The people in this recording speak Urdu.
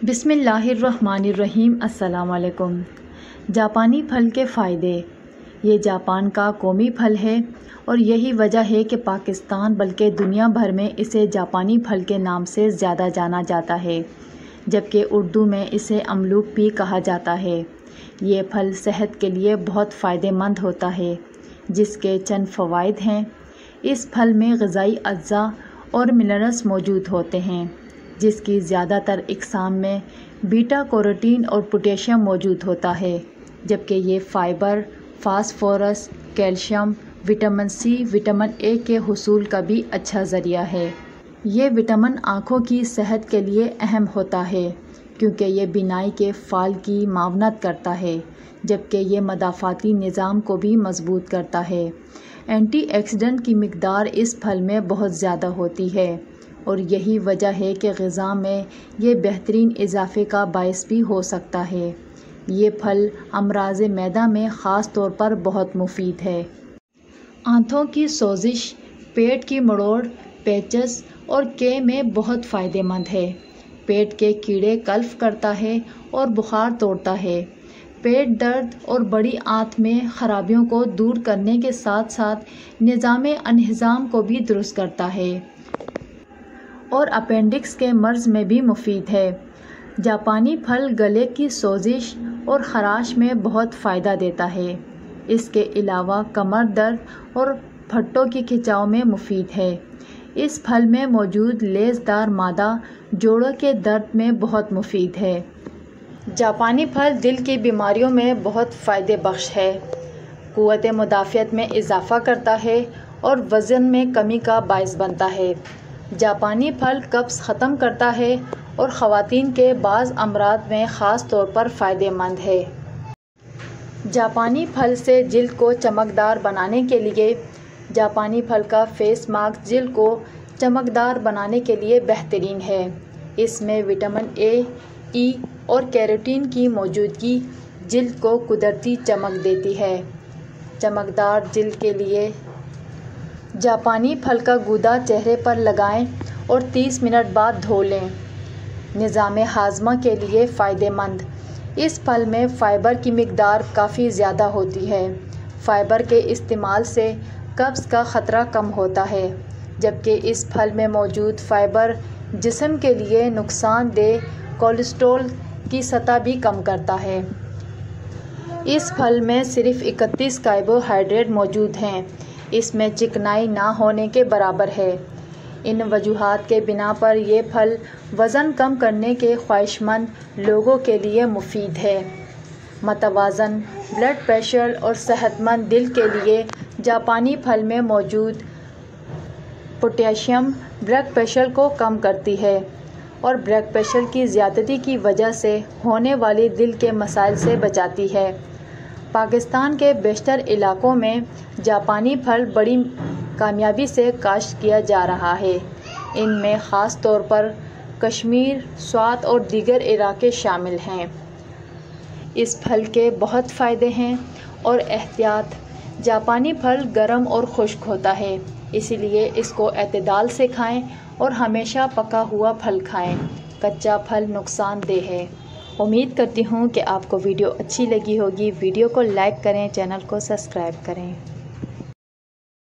بسم اللہ الرحمن الرحیم۔ السلام علیکم۔ جاپانی پھل کے فائدے۔ یہ جاپان کا قومی پھل ہے اور یہی وجہ ہے کہ پاکستان بلکہ دنیا بھر میں اسے جاپانی پھل کے نام سے زیادہ جانا جاتا ہے، جبکہ اردو میں اسے املوک بھی کہا جاتا ہے۔ یہ پھل صحت کے لیے بہت فائدہ مند ہوتا ہے، جس کے چند فوائد ہیں۔ اس پھل میں غذائی اجزاء اور منرلز موجود ہوتے ہیں، جس کی زیادہ تر اقسام میں بیٹا کیروٹین اور پوٹیشیم موجود ہوتا ہے، جبکہ یہ fibre, phosphorus, calcium, vitamin C, vitamin A کے حصول کا بھی اچھا ذریعہ ہے۔ یہ وٹامن آنکھوں کی صحت کے لیے اہم ہوتا ہے، کیونکہ یہ بینائی کے فعال کی معاونت کرتا ہے، جبکہ یہ مدافعتی نظام کو بھی مضبوط کرتا ہے۔ اینٹی آکسیڈنٹ کی مقدار اس پھل میں بہت زیادہ ہوتی ہے، اور یہی وجہ ہے کہ غذا میں یہ بہترین اضافے کا باعث بھی ہو سکتا ہے۔ یہ پھل امراض معدہ میں خاص طور پر بہت مفید ہے۔ آنتوں کی سوزش، پیٹ کی مڑوڑ، پیچس اور کے میں بہت فائدہ مند ہے۔ پیٹ کے کیڑے کلف کرتا ہے اور بخار توڑتا ہے۔ پیٹ درد اور بڑی آنت میں خرابیوں کو دور کرنے کے ساتھ ساتھ نظام انہضام کو بھی درست کرتا ہے اور اپینڈکس کے مرض میں بھی مفید ہے۔ جاپانی پھل گلے کی سوزش اور خراش میں بہت فائدہ دیتا ہے۔ اس کے علاوہ کمر درد اور پٹھوں کی کھچاؤ میں مفید ہے۔ اس پھل میں موجود لیسدار مادہ جوڑوں کے درد میں بہت مفید ہے۔ جاپانی پھل دل کی بیماریوں میں بہت فائدہ بخش ہے، قوت مدافعت میں اضافہ کرتا ہے اور وزن میں کمی کا باعث بنتا ہے۔ جاپانی پھل قبض ختم کرتا ہے اور خواتین کے بعض امراض میں خاص طور پر فائدہ مند ہے۔ جاپانی پھل سے جلد کو چمکدار بنانے کے لیے جاپانی پھل کا فیس ماسک جلد کو چمکدار بنانے کے لیے بہترین ہے۔ اس میں وٹامن اے، ای اور کیروٹین کی موجودگی جلد کو قدرتی چمک دیتی ہے۔ چمکدار جلد کے لیے جاپانی پھل کا گودا چہرے پر لگائیں اور 30 منٹ بعد دھو لیں۔ نظام ہاضمہ کے لیے فائدہ مند۔ اس پھل میں فائبر کی مقدار کافی زیادہ ہوتی ہے۔ فائبر کے استعمال سے قبض کا خطرہ کم ہوتا ہے، جبکہ اس پھل میں موجود فائبر جسم کے لیے نقصان دہ کولیسٹرول کی سطح بھی کم کرتا ہے۔ اس پھل میں صرف 31 کاربوہائیڈریٹ موجود ہیں۔ اس میں چکنائی نہ ہونے کے برابر ہے۔ ان وجوہات کے بنا پر یہ پھل وزن کم کرنے کے خواہشمند لوگوں کے لیے مفید ہے۔ متوازن بلڈ پریشر اور صحت مند دل کے لیے جاپانی پھل میں موجود پوٹیشیم بلڈ پریشر کو کم کرتی ہے اور بلڈ پریشر کی زیادتی کی وجہ سے ہونے والی دل کے مسائل سے بچاتی ہے۔ پاکستان کے بیشتر علاقوں میں جاپانی پھل بڑی کامیابی سے کاشت کیا جا رہا ہے۔ ان میں خاص طور پر کشمیر، سوات اور دیگر علاقے شامل ہیں۔ اس پھل کے بہت فائدے ہیں اور احتیاط: جاپانی پھل گرم اور خشک ہوتا ہے، اسی لیے اس کو اعتدال سے کھائیں اور ہمیشہ پکا ہوا پھل کھائیں۔ کچا پھل نقصان دہ ہے۔ امید کرتی ہوں کہ آپ کو ویڈیو اچھی لگی ہوگی۔ ویڈیو کو لائک کریں، چینل کو سبسکرائب کریں۔